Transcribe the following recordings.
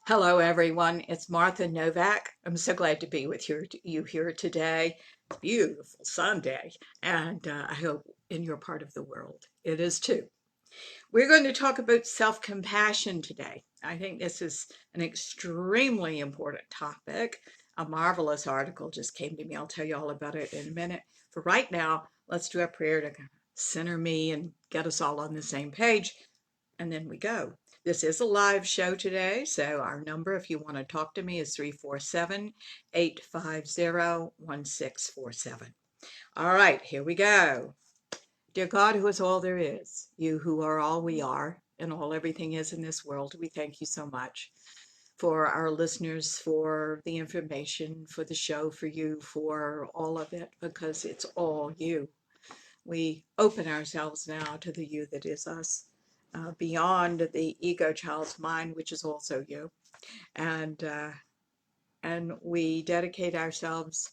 Hello, everyone. It's Martha Novak. I'm so glad to be with you here today. It's a beautiful Sunday, and I hope in your part of the world it is too. We're going to talk about self-compassion today. I think this is an extremely important topic. A marvelous article just came to me. I'll tell you all about it in a minute. For right now, let's do a prayer to center me and get us all on the same page, and then we go. This is a live show today, so our number, if you want to talk to me, is 347-850-1647. All right, here we go. Dear God, who is all there is, you who are all we are, and all everything is in this world, we thank you so much for our listeners, for the information, for the show, for you, for all of it, because it's all you. We open ourselves now to the you that is us, beyond the ego child's mind, which is also you, and uh, and we dedicate ourselves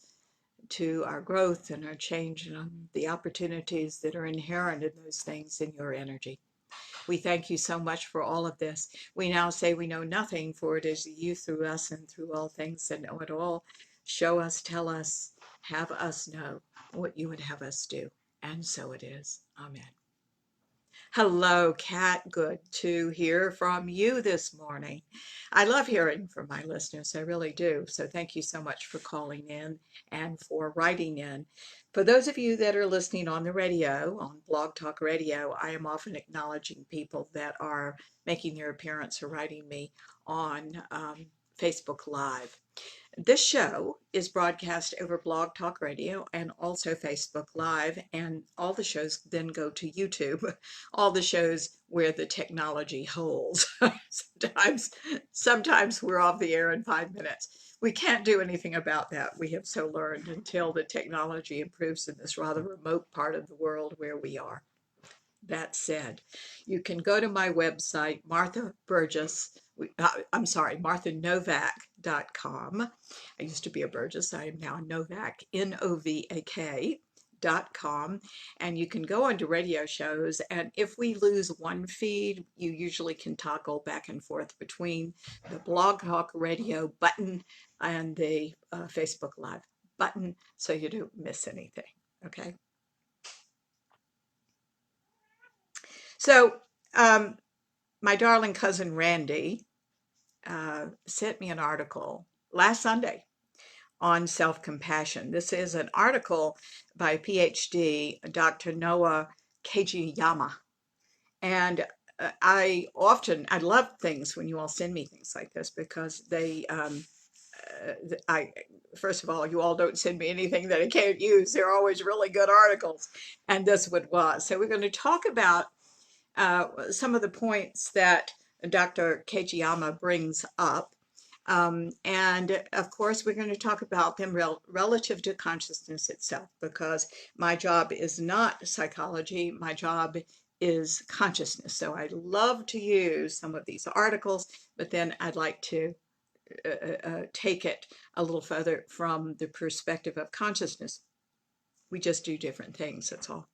to our growth and our change and the opportunities that are inherent in those things in your energy. We thank you so much for all of this. We now say we know nothing, for it is you through us and through all things that know it all. Show us, tell us, have us know what you would have us do. And so it is. Amen. Hello, Kat. Good to hear from you this morning. I love hearing from my listeners. I really do. So thank you so much for calling in and for writing in. For those of you that are listening on the radio, on Blog Talk Radio, I am often acknowledging people that are making their appearance or writing me on Facebook Live. This show is broadcast over Blog Talk Radio and also Facebook Live, and all the shows then go to YouTube. All the shows where the technology holds. sometimes we're off the air in 5 minutes. We can't do anything about that. We have so learned until the technology improves in this rather remote part of the world where we are. That said, you can go to my website, MarthaNovak.com. I used to be a Burgess. I am now Novak, Novak.com. And you can go onto radio shows. And if we lose one feed, you usually can toggle back and forth between the Blog Talk Radio button and the Facebook Live button so you don't miss anything. Okay. So, my darling cousin Randy sent me an article last Sunday on self-compassion. This is an article by PhD Dr. Noah Kageyama. And I love things when you all send me things like this because first of all, you all don't send me anything that I can't use. They're always really good articles. And this one was. So we're going to talk about some of the points that Dr. Kageyama brings up. And of course, we're going to talk about them relative to consciousness itself, because my job is not psychology. My job is consciousness. So I love to use some of these articles, but then I'd like to take it a little further from the perspective of consciousness. We just do different things, that's all.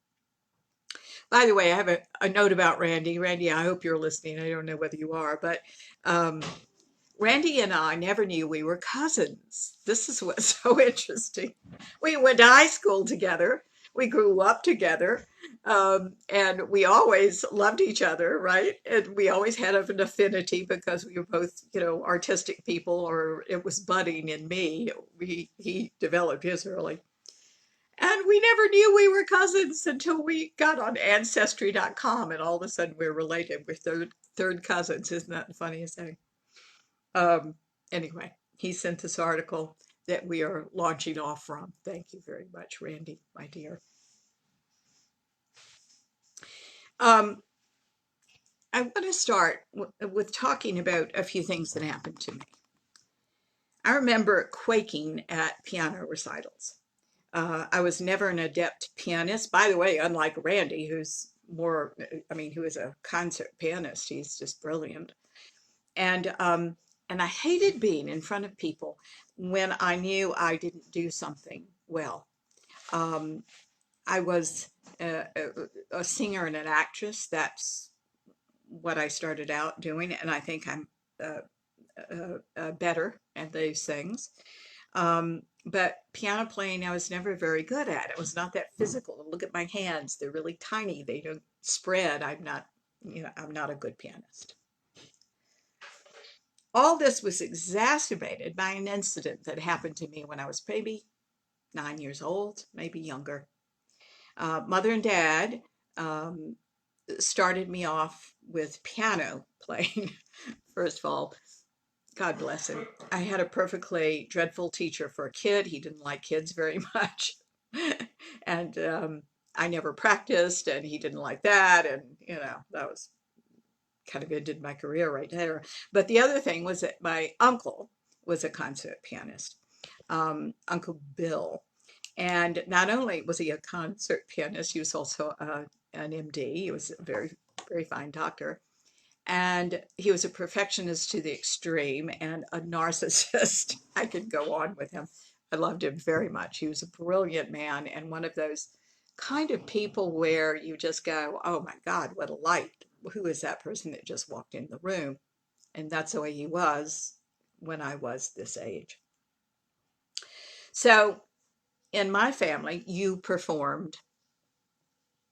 By the way, I have a note about Randy. Randy, I hope you're listening. I don't know whether you are, but Randy and I never knew we were cousins. This is what's so interesting. We went to high school together. We grew up together, and we always loved each other, right? And we always had an affinity because we were both, artistic people, or it was budding in me. He developed his early. And we never knew we were cousins until we got on Ancestry.com, and all of a sudden we're related. We're third cousins. Isn't that the funniest thing? Anyway, he sent this article that we are launching off from. Thank you very much, Randy, my dear. I want to start with talking about a few things that happened to me. I remember quaking at piano recitals. I was never an adept pianist. By the way, unlike Randy, who is a concert pianist, he's just brilliant. And I hated being in front of people when I knew I didn't do something well. I was a singer and an actress. That's what I started out doing, and I think I'm better at those things. But piano playing, I was never very good at. It was not that physical. Look at my hands; they're really tiny. They don't spread. I'm not a good pianist. All this was exacerbated by an incident that happened to me when I was maybe 9 years old, maybe younger. Mother and dad um, started me off with piano playing. First of all, God bless him. I had a perfectly dreadful teacher for a kid. He didn't like kids very much. And I never practiced, and he didn't like that. And, that was kind of ended my career right there. But the other thing was that my uncle was a concert pianist, Uncle Bill. And not only was he a concert pianist, he was also an MD. He was a very, very fine doctor. And he was a perfectionist to the extreme and a narcissist. I could go on with him. I loved him very much. He was a brilliant man and one of those kind of people where you just go, oh my God, what a light. Who is that person that just walked in the room? And that's the way he was when I was this age. So in my family, you performed.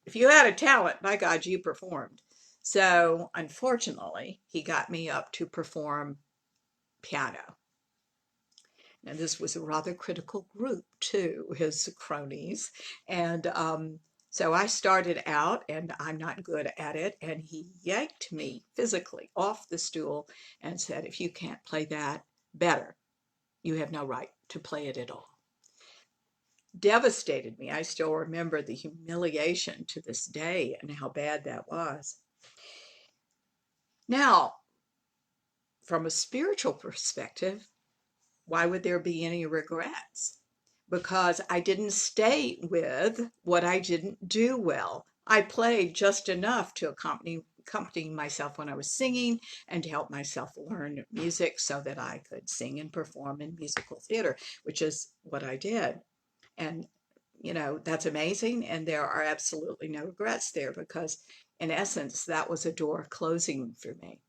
If you had a talent, by God, you performed. So unfortunately, he got me up to perform piano. And this was a rather critical group too, his cronies. And so I started out, and I'm not good at it. And he yanked me physically off the stool and said, if you can't play that better, you have no right to play it at all. Devastated me. I still remember the humiliation to this day and how bad that was. Now, from a spiritual perspective, why would there be any regrets? Because I didn't stay with what I didn't do well. I played just enough to accompany myself when I was singing and to help myself learn music so that I could sing and perform in musical theater, which is what I did. And, that's amazing. And there are absolutely no regrets there because, in essence, that was a door closing for me.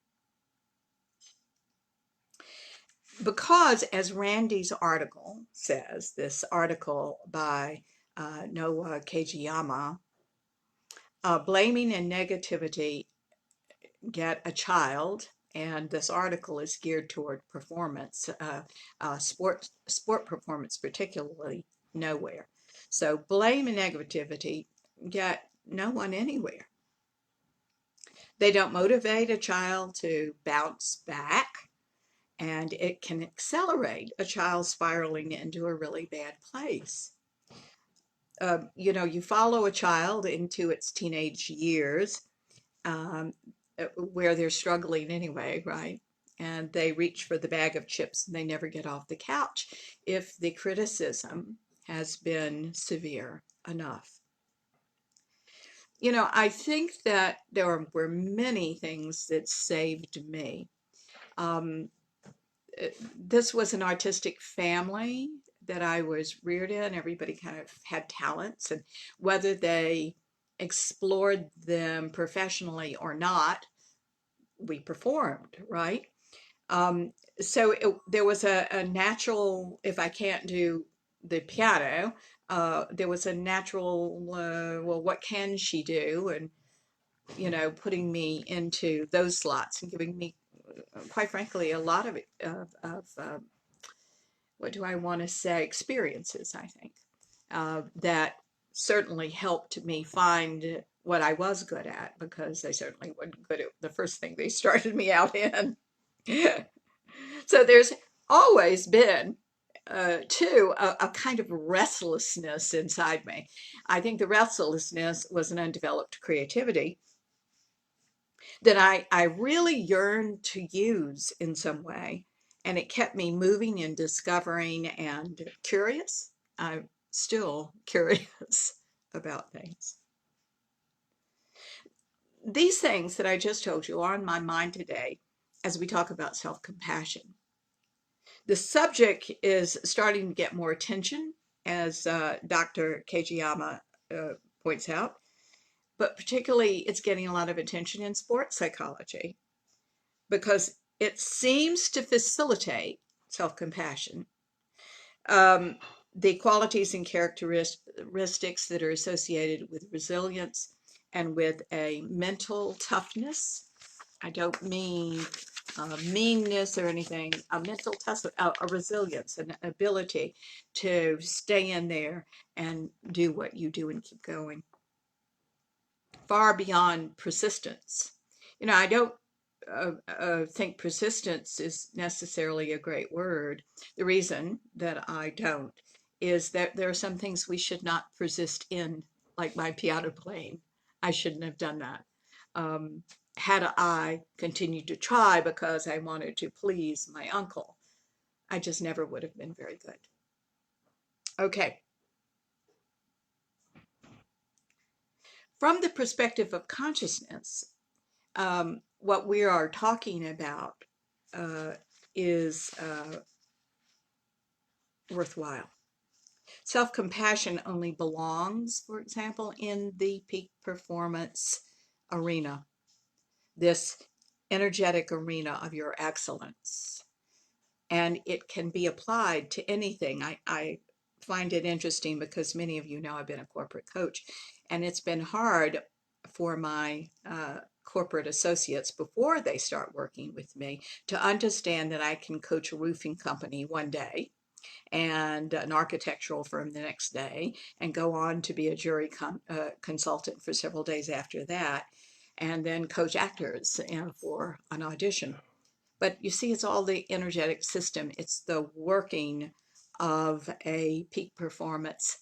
Because, as Randy's article says, this article by Noah Kageyama, blaming and negativity get a child, and this article is geared toward performance, sport performance particularly, nowhere. So blame and negativity get no one anywhere. They don't motivate a child to bounce back, and it can accelerate a child spiraling into a really bad place. You follow a child into its teenage years um, where they're struggling anyway, right? And they reach for the bag of chips and they never get off the couch if the criticism has been severe enough. I think that there were many things that saved me. Um, this was an artistic family that I was reared in. Everybody kind of had talents, and whether they explored them professionally or not, we performed, right? Um, there was a natural, if I can't do the piano, there was a natural, well, what can she do? And, putting me into those slots and giving me, quite frankly, a lot of what do I want to say, experiences, I think, that certainly helped me find what I was good at, because they certainly weren't good at the first thing they started me out in. So there's always been, too, a kind of restlessness inside me. I think the restlessness was an undeveloped creativity that I really yearned to use in some way. And it kept me moving and discovering and curious. I'm still curious about things. These things that I just told you are on my mind today as we talk about self-compassion. The subject is starting to get more attention, as Dr. Kageyama points out, but particularly it's getting a lot of attention in sports psychology because it seems to facilitate self-compassion. The qualities and characteristics that are associated with resilience and with a mental toughness. I don't mean meanness or anything, a mental toughness, a resilience, an ability to stay in there and do what you do and keep going. Far beyond persistence. I don't think persistence is necessarily a great word. The reason that I don't is that there are some things we should not persist in, like my piano playing. I shouldn't have done that. Had I continued to try because I wanted to please my uncle, I just never would have been very good. Okay. From the perspective of consciousness, what we are talking about is worthwhile. Self-compassion only belongs, for example, in the peak performance arena, this energetic arena of your excellence. And it can be applied to anything. I find it interesting because many of you know I've been a corporate coach, and it's been hard for my corporate associates before they start working with me to understand that I can coach a roofing company one day and an architectural firm the next day and go on to be a jury consultant for several days after that, and then coach actors for an audition. But you see, it's all the energetic system. It's the working of a peak performance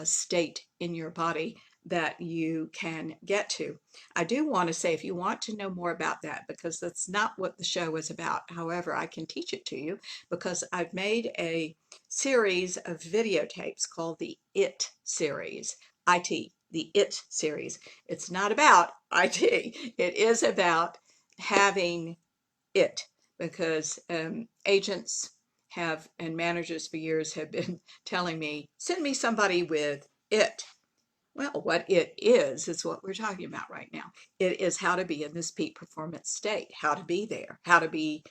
state in your body that you can get to. I do want to say, if you want to know more about that, because that's not what the show is about. However, I can teach it to you because I've made a series of videotapes called the IT series. IT, the IT series. It's not about IT. It is about having it, because agents have and managers for years have been telling me, send me somebody with it. Well, what it is what we're talking about right now. It is how to be in this peak performance state, how to be there, how to be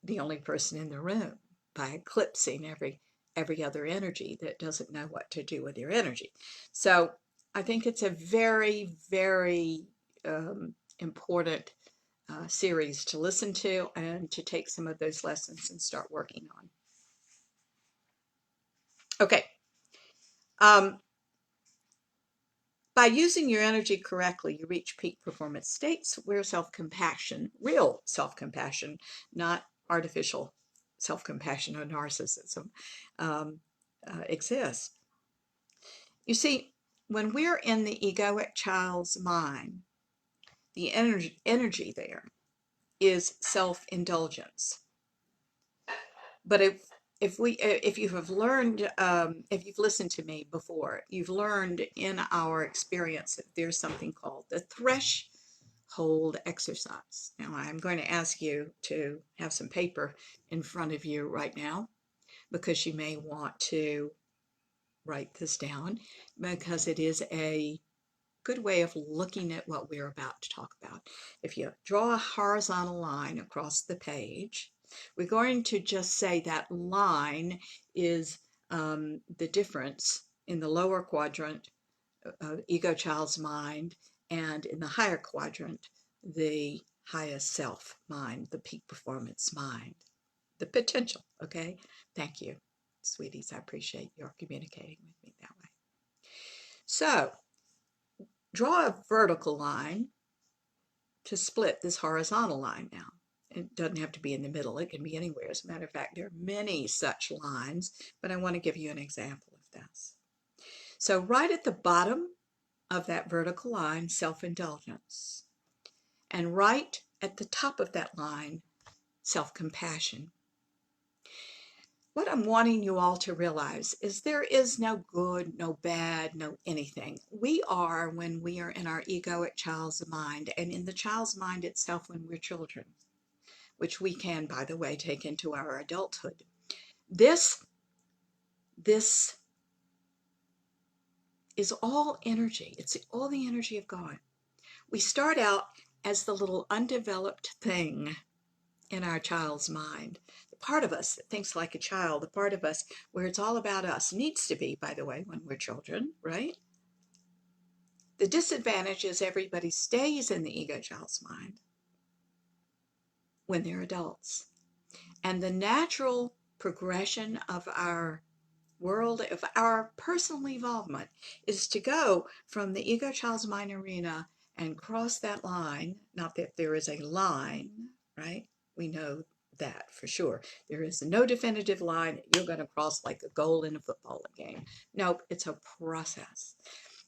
the only person in the room by eclipsing every other energy that doesn't know what to do with your energy. So I think it's a very, very important series to listen to and to take some of those lessons and start working on. Okay. By using your energy correctly, you reach peak performance states where self-compassion, real self-compassion, not artificial self-compassion or narcissism, exists. You see, when we're in the egoic child's mind, the energy there is self-indulgence. But if you have learned, if you've listened to me before, you've learned in our experience that there's something called the threshold exercise. Now, I'm going to ask you to have some paper in front of you right now, because you may want to write this down, because it is a good way of looking at what we're about to talk about. If you draw a horizontal line across the page, we're going to just say that line is the difference in the lower quadrant, ego child's mind, and in the higher quadrant, the highest self mind, the peak performance mind, the potential. Okay, thank you, sweeties. I appreciate your communicating with me that way. So draw a vertical line to split this horizontal line now. It doesn't have to be in the middle. It can be anywhere. As a matter of fact, there are many such lines, but I want to give you an example of this. So right at the bottom of that vertical line, self-indulgence. And right at the top of that line, self-compassion. What I'm wanting you all to realize is there is no good, no bad, no anything. We are when we are in our egoic child's mind, and in the child's mind itself when we're children, which we can, by the way, take into our adulthood. This is all energy. It's all the energy of God. We start out as the little undeveloped thing in our child's mind. The part of us that thinks like a child, the part of us where it's all about us, needs to be, by the way, when we're children, right? The disadvantage is everybody stays in the ego child's mind when they're adults. And the natural progression of our world, of our personal involvement, is to go from the ego child's mind arena and cross that line. Not that there is a line, right? We know that for sure. There is no definitive line that you're going to cross like a goal in a football game. Nope, it's a process.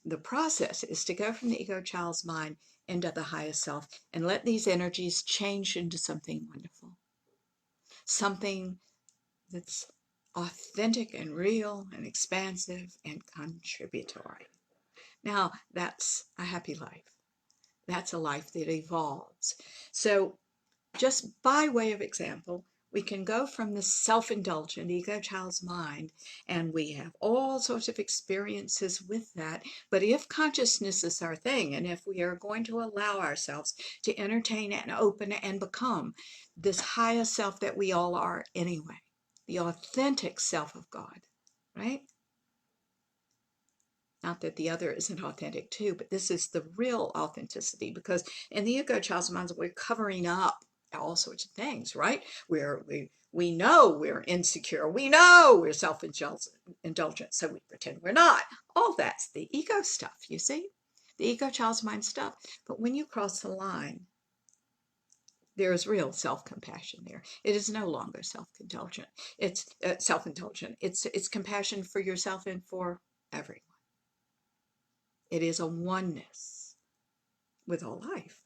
The process is to go from the ego child's mind into the highest self and let these energies change into something wonderful. Something that's authentic and real and expansive and contributory. Now, that's a happy life. That's a life that evolves. So, just by way of example, we can go from the self-indulgent ego child's mind, and we have all sorts of experiences with that. But if consciousness is our thing, and if we are going to allow ourselves to entertain and open and become this highest self that we all are anyway, the authentic self of God, right? Not that the other isn't authentic too, but this is the real authenticity, because in the ego child's minds, we're covering up all sorts of things, right? We know we're insecure. We know we're self-indulgent, so we pretend we're not. All that's the ego stuff, you see? The ego child's mind stuff. But when you cross the line, there is real self-compassion there. It is no longer self-indulgent. It's self-indulgent. It's compassion for yourself and for everyone. It is a oneness with all life.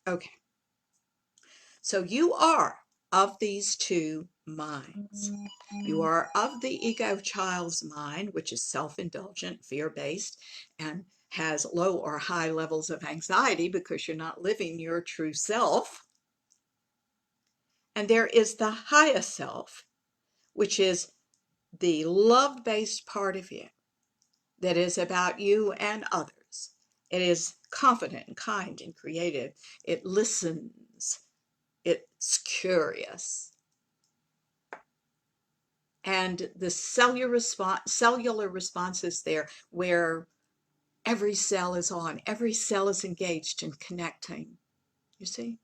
Okay. So you are of these two minds. You are of the ego child's mind, which is self-indulgent, fear-based, and has low or high levels of anxiety because you're not living your true self. And there is the highest self, which is the love-based part of you that is about you and others. It is confident and kind and creative. It listens. It's curious. And the cellular response is there, where every cell is on, every cell is engaged in connecting. You see?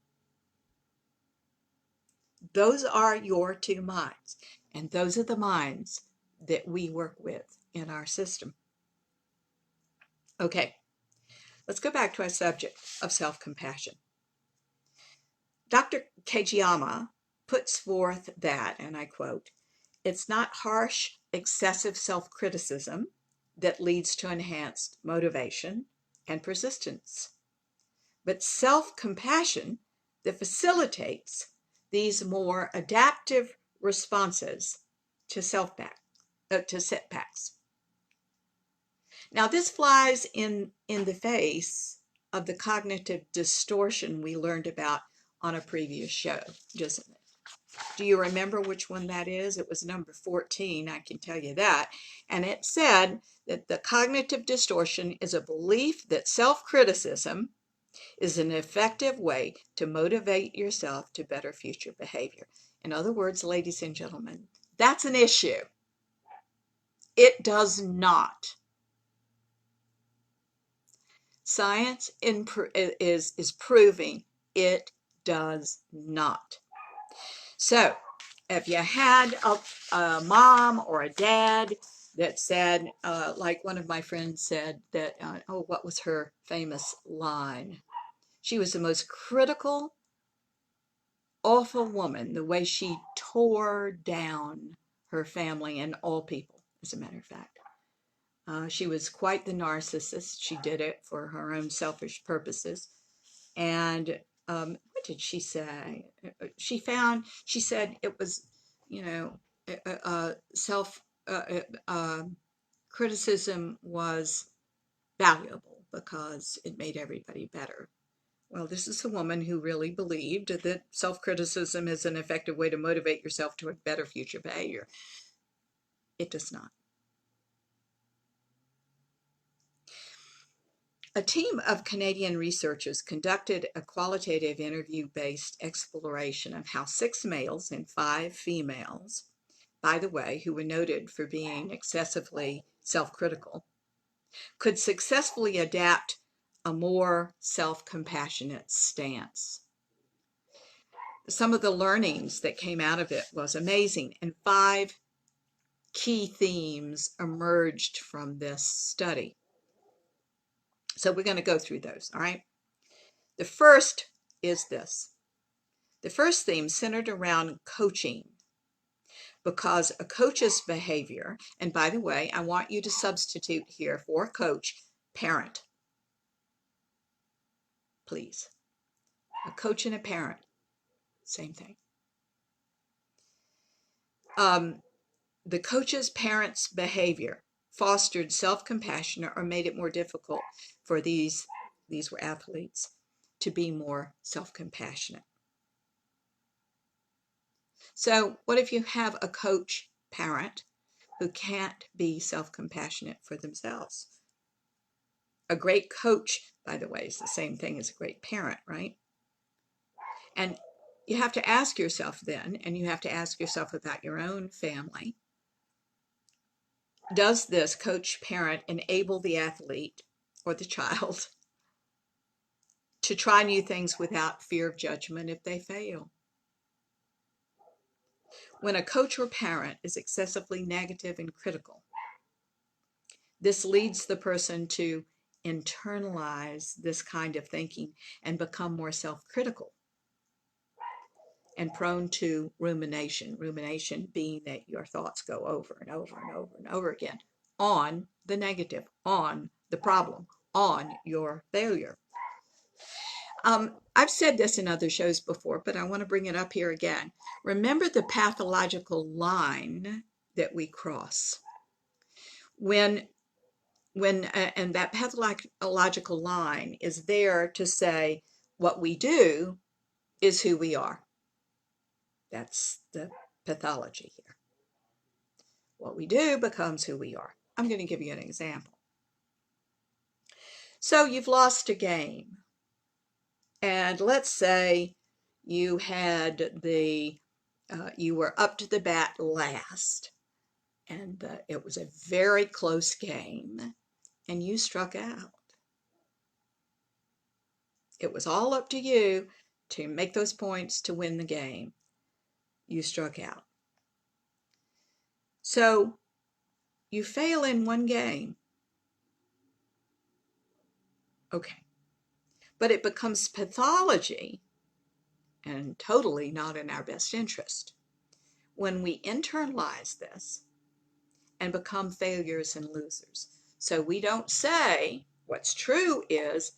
Those are your two minds. And those are the minds that we work with in our system. Okay, let's go back to our subject of self-compassion. Dr. Kageyama puts forth that, and I quote, "It's not harsh, excessive self-criticism that leads to enhanced motivation and persistence, but self-compassion that facilitates these more adaptive responses to setbacks." Now, this flies in the face of the cognitive distortion we learned about on a previous show, doesn't it? Do you remember which one that is? It was number 14, I can tell you that. And it said that the cognitive distortion is a belief that self-criticism is an effective way to motivate yourself to better future behavior. In other words, ladies and gentlemen, that's an issue. It does not. Science is proving it does not. So, if you had a mom or a dad that said, like one of my friends said, that, what was her famous line? She was the most critical, awful woman, the way she tore down her family and all people, as a matter of fact. She was quite the narcissist. She did it for her own selfish purposes. And what did she say? She said it was, criticism was valuable because it made everybody better. Well, this is a woman who really believed that self-criticism is an effective way to motivate yourself to a better future behavior. It does not. A team of Canadian researchers conducted a qualitative interview-based exploration of how 6 males and 5 females, by the way, who were noted for being excessively self-critical, could successfully adapt a more self-compassionate stance. Some of the learnings that came out of it was amazing, and 5 key themes emerged from this study. So we're going to go through those, all right? The first is this. The first theme centered around coaching, because a coach's behavior, and by the way, I want you to substitute here for coach, parent, please. A coach and a parent, same thing. The coach's parent's behavior fostered self-compassion or made it more difficult for these were athletes, to be more self-compassionate. So what if you have a coach parent who can't be self-compassionate for themselves? A great coach, by the way, is the same thing as a great parent, right? And you have to ask yourself then, and you have to ask yourself about your own family, does this coach parent enable the athlete or the child to try new things without fear of judgment if they fail? When a coach or parent is excessively negative and critical, this leads the person to internalize this kind of thinking and become more self-critical and prone to rumination. Rumination being that your thoughts go over and over and over and over again on the negative, on the problem, on your failure. I've said this in other shows before, but I want to bring it up here again. Remember the pathological line that we cross. And that pathological line is there to say what we do is who we are. That's the pathology here. What we do becomes who we are. I'm going to give you an example. So you've lost a game, and let's say you had you were up to the bat last, and it was a very close game, and you struck out. It was all up to you to make those points to win the game. You struck out. So you fail in one game. Okay. But it becomes pathology and totally not in our best interest when we internalize this and become failures and losers. So we don't say, what's true is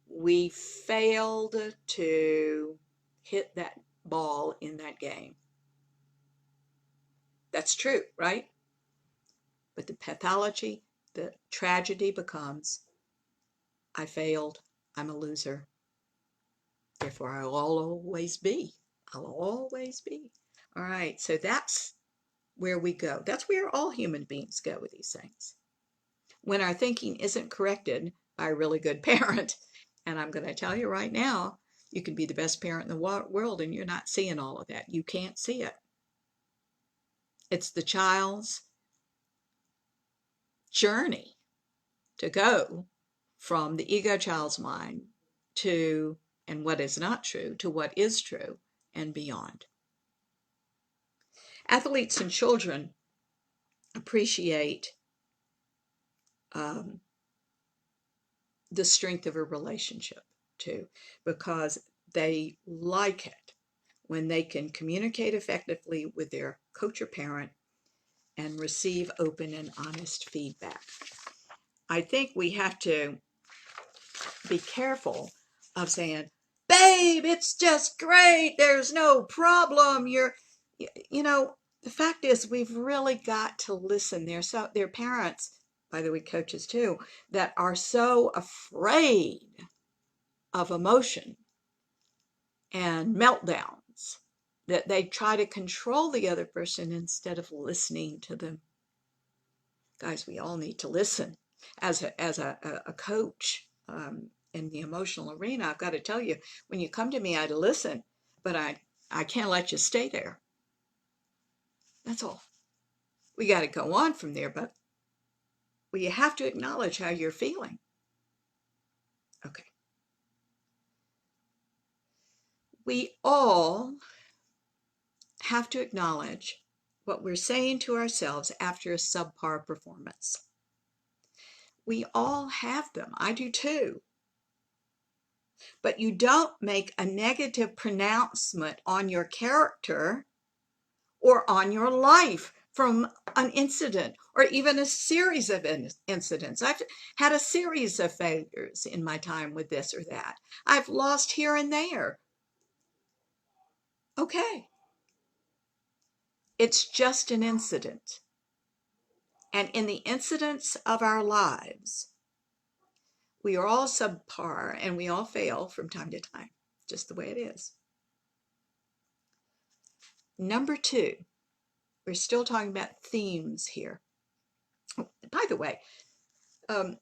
we failed to hit that ball in that game. That's true, right? But the pathology, the tragedy becomes, I failed, I'm a loser, therefore I'll always be. I'll always be. All right, so that's where we go. That's where all human beings go with these things. When our thinking isn't corrected by a really good parent, and I'm going to tell you right now, you can be the best parent in the world and you're not seeing all of that. You can't see it. It's the child's journey to go from the ego child's mind to, and what is not true, to what is true and beyond. Athletes and children appreciate the strength of a relationship too, because they like it when they can communicate effectively with their coach or parent and receive open and honest feedback. I think we have to be careful of saying, babe, it's just great, there's no problem, you know, the fact is we've really got to listen. There are parents, by the way, coaches too, that are so afraid of emotion and meltdowns that they try to control the other person instead of listening to them. Guys, we all need to listen. As a coach, in the emotional arena, I've got to tell you, when you come to me, I listen, but I can't let you stay there. That's all. We got to go on from there, but we have to acknowledge how you're feeling. Okay. We all have to acknowledge what we're saying to ourselves after a subpar performance. We all have them. I do too. But you don't make a negative pronouncement on your character or on your life from an incident or even a series of incidents. I've had a series of failures in my time with this or that. I've lost here and there. Okay. It's just an incident. And in the incidents of our lives, we are all subpar and we all fail from time to time, just the way it is. Number 2, we're still talking about themes here. By the way, I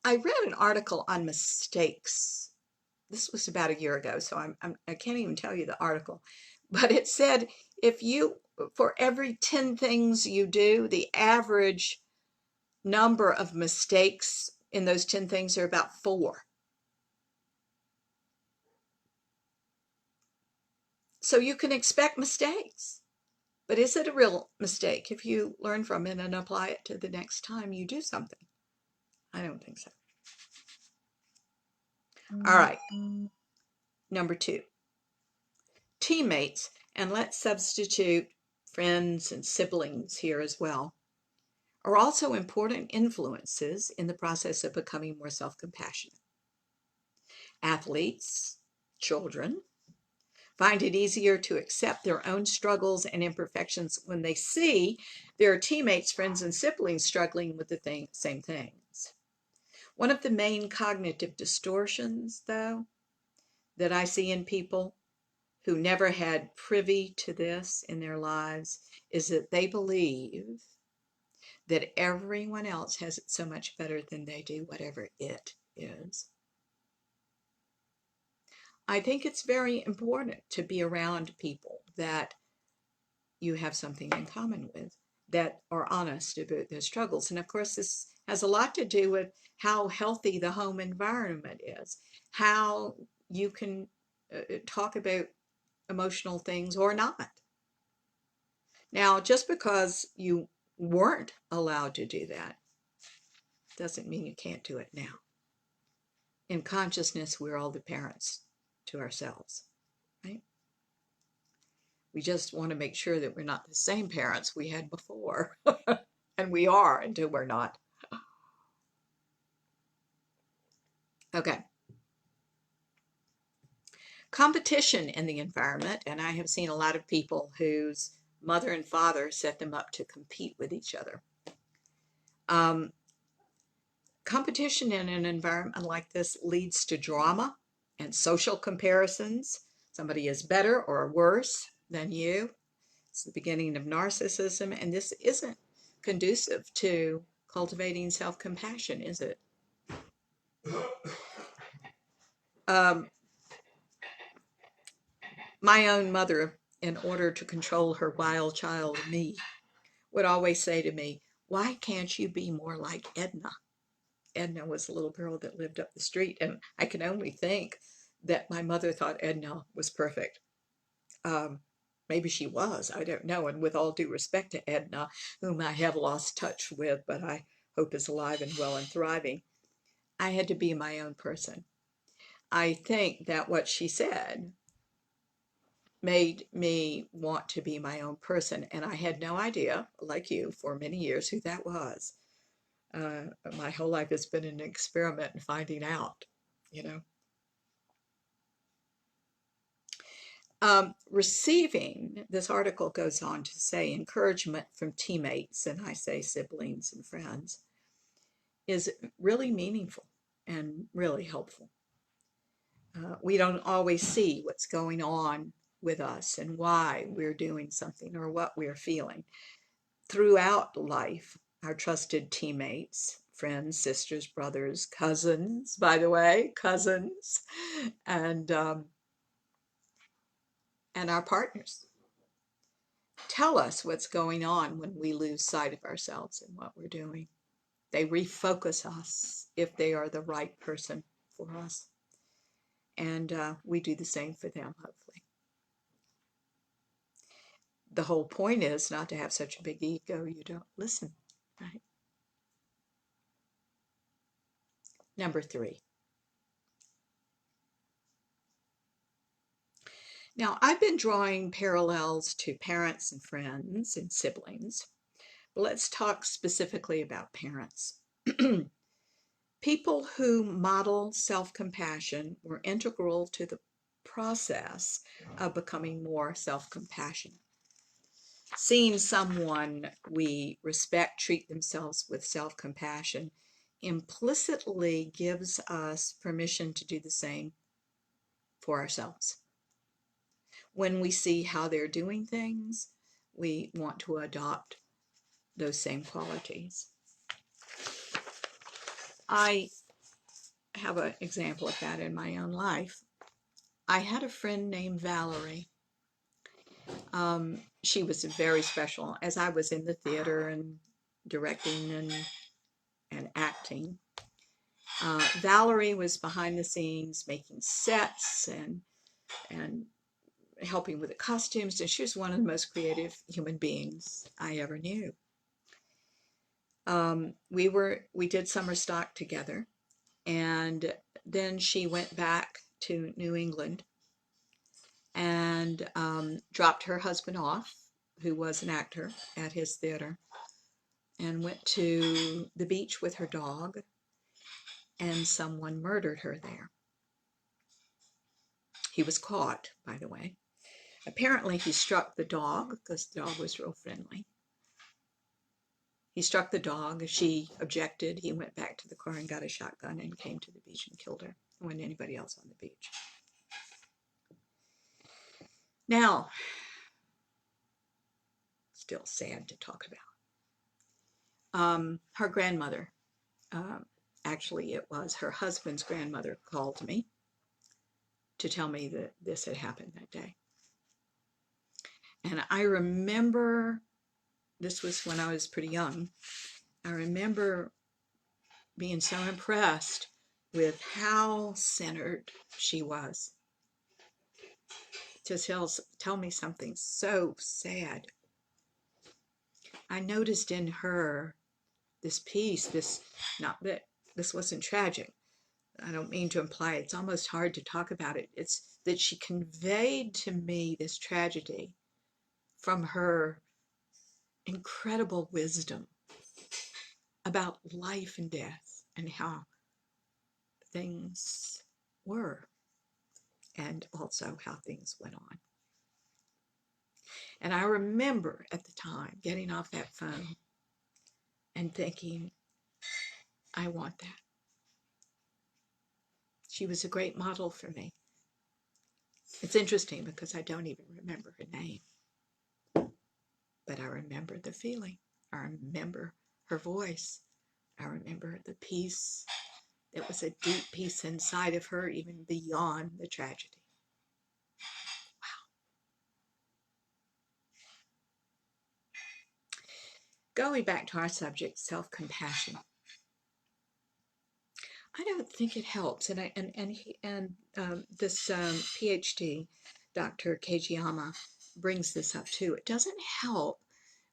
read an article on mistakes. This was about a year ago, so I can't even tell you the article. But it said for every 10 things you do, the average number of mistakes in those 10 things are about 4. So you can expect mistakes. But is it a real mistake if you learn from it and apply it to the next time you do something? I don't think so. All right. Number 2, teammates, and let's substitute friends and siblings here as well, are also important influences in the process of becoming more self-compassionate. Athletes, children, find it easier to accept their own struggles and imperfections when they see their teammates, friends, and siblings struggling with the same things. One of the main cognitive distortions, though, that I see in people who never had privy to this in their lives is that they believe that everyone else has it so much better than they do, whatever it is. I think it's very important to be around people that you have something in common with, that are honest about their struggles. And of course, this has a lot to do with how healthy the home environment is, how you can talk about emotional things or not. Now, just because you weren't allowed to do that doesn't mean you can't do it now. In consciousness, we're all the parents to ourselves, right? We just want to make sure that we're not the same parents we had before. And we are until we're not. Okay. Competition in the environment, and I have seen a lot of people whose mother and father set them up to compete with each other. Competition in an environment like this leads to drama and social comparisons. Somebody is better or worse than you. It's the beginning of narcissism, and this isn't conducive to cultivating self-compassion, is it? My own mother, in order to control her wild child, me, would always say to me, "Why can't you be more like Edna?" Edna was a little girl that lived up the street, and I can only think that my mother thought Edna was perfect. Maybe she was, I don't know, and with all due respect to Edna, whom I have lost touch with, but I hope is alive and well and thriving, I had to be my own person. I think that what she said made me want to be my own person, and I had no idea, like you, for many years, who that was. My whole life has been an experiment in finding out, you know. Receiving, this article goes on to say, encouragement from teammates, and I say siblings and friends, is really meaningful and really helpful. We don't always see what's going on with us and why we're doing something or what we're feeling. Throughout life, our trusted teammates, friends, sisters, brothers, cousins, by the way, cousins, and our partners tell us what's going on when we lose sight of ourselves and what we're doing. They refocus us if they are the right person for us. And we do the same for them, hopefully. The whole point is not to have such a big ego you don't listen, right? Number 3. Now, I've been drawing parallels to parents and friends and siblings, but let's talk specifically about parents. People who model self-compassion were integral to the process of becoming more self-compassionate. Seeing someone we respect treat themselves with self-compassion implicitly gives us permission to do the same for ourselves. When we see how they're doing things, we want to adopt those same qualities. I have an example of that in my own life. I had a friend named Valerie. She was very special. As I was in the theater and directing and acting, Valerie was behind the scenes making sets and helping with the costumes, and she was one of the most creative human beings I ever knew. We did summer stock together, and then she went back to New England and dropped her husband off, who was an actor at his theater, and went to the beach with her dog, and someone murdered her there. He was caught, by the way. Apparently he struck the dog because the dog was real friendly. He struck the dog. She objected. He went back to the car and got a shotgun and came to the beach and killed her. There wasn't anybody else on the beach. Now, still sad to talk about. Her grandmother, actually it was her husband's grandmother, called me to tell me that this had happened that day. And I remember, this was when I was pretty young, I remember being so impressed with how centered she was to tell me something so sad. I noticed in her this peace, not that this wasn't tragic. I don't mean to imply it's almost hard to talk about it. It's that she conveyed to me this tragedy from her incredible wisdom about life and death and how things were and also how things went on. And I remember at the time getting off that phone and thinking, I want that. She was a great model for me. It's interesting because I don't even remember her name, but I remember the feeling. I remember her voice. I remember the peace. It was a deep peace inside of her, even beyond the tragedy. Wow. Going back to our subject, self-compassion. I don't think it helps, and this PhD, Dr. Kejiyama, brings this up too. It doesn't help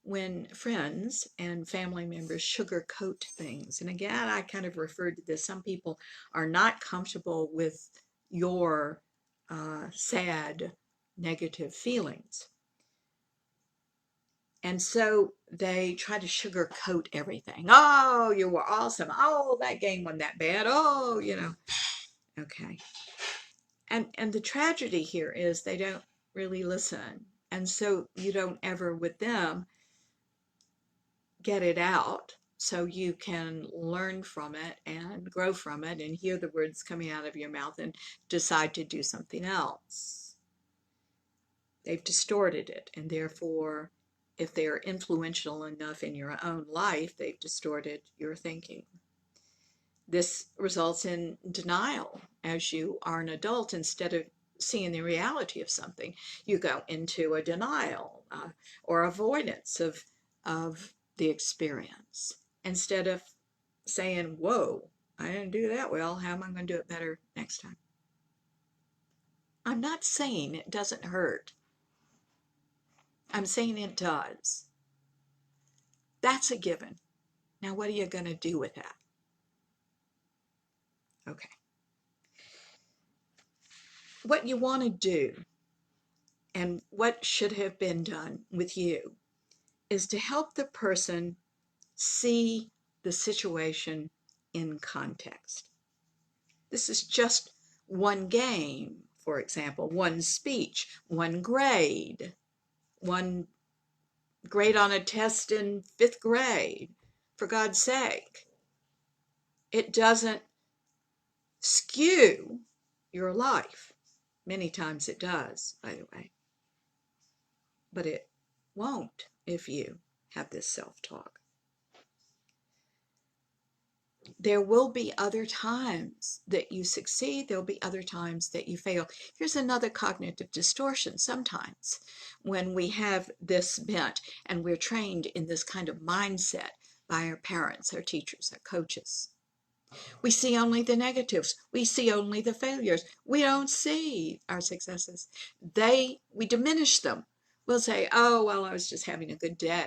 when friends and family members sugarcoat things. And again, I kind of referred to this. Some people are not comfortable with your sad, negative feelings. And so they try to sugarcoat everything. Oh, you were awesome. Oh, that game wasn't that bad. Oh, Okay. And the tragedy here is they don't really listen. And so you don't ever with them get it out so you can learn from it and grow from it and hear the words coming out of your mouth and decide to do something else. They've distorted it, and therefore, if they are influential enough in your own life, they've distorted your thinking. This results in denial as you are an adult. Instead of seeing the reality of something, you go into a denial or avoidance of the experience instead of saying, whoa, I didn't do that well. How am I going to do it better next time? I'm not saying it doesn't hurt. I'm saying it does. That's a given. Now, what are you going to do with that? Okay. What you want to do and what should have been done with you is to help the person see the situation in context. This is just one game, for example, one speech, one grade on a test in 5th grade. For God's sake, it doesn't skew your life. Many times it does, by the way. But it won't if you have this self-talk. There will be other times that you succeed. There'll be other times that you fail. Here's another cognitive distortion. Sometimes when we have this bent and we're trained in this kind of mindset by our parents, our teachers, our coaches, we see only the negatives. We see only the failures. We don't see our successes. We diminish them. We'll say, oh, well, I was just having a good day.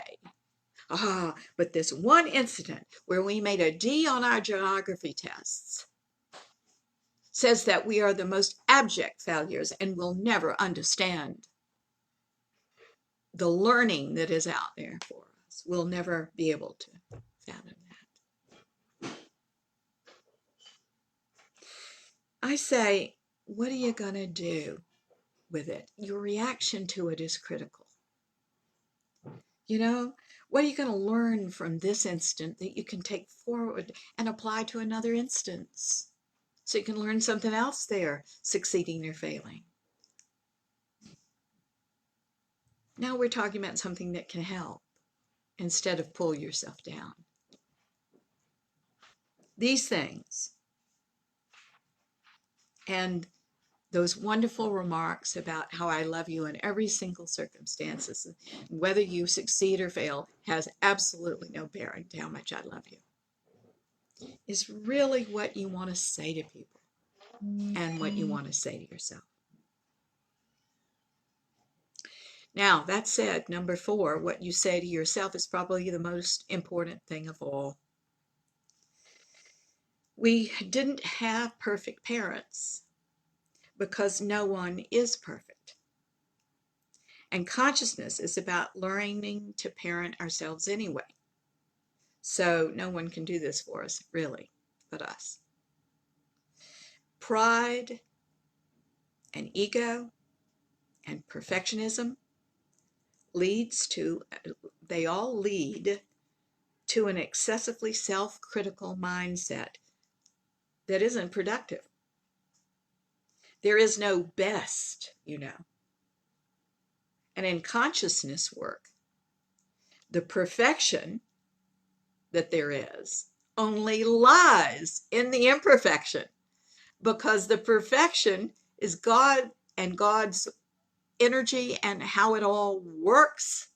But this one incident where we made a D on our geography tests says that we are the most abject failures and will never understand the learning that is out there for us. We'll never be able to fathom that. I say, what are you going to do with it? Your reaction to it is critical. You know, what are you going to learn from this instant that you can take forward and apply to another instance? So you can learn something else there, succeeding or failing. Now we're talking about something that can help instead of pull yourself down. These things and those wonderful remarks about how I love you in every single circumstance, whether you succeed or fail, has absolutely no bearing to how much I love you. Is really what you want to say to people and what you want to say to yourself. Now, that said, number 4, what you say to yourself is probably the most important thing of all. We didn't have perfect parents because no one is perfect. And consciousness is about learning to parent ourselves anyway. So no one can do this for us, really, but us. Pride and ego and perfectionism they all lead to an excessively self-critical mindset that isn't productive. There is no best, you know. And in consciousness work, the perfection that there is only lies in the imperfection, because the perfection is God and God's energy and how it all works.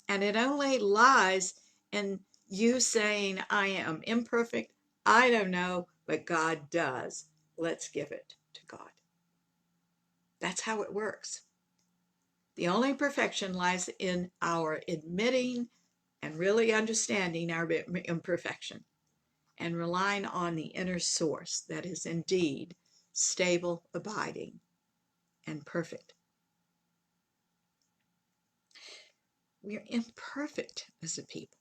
And it only lies in you saying, I am imperfect, I don't know, but God does. Let's give it to God. That's how it works. The only perfection lies in our admitting and really understanding our imperfection and relying on the inner source that is indeed stable, abiding, and perfect. We are imperfect as a people.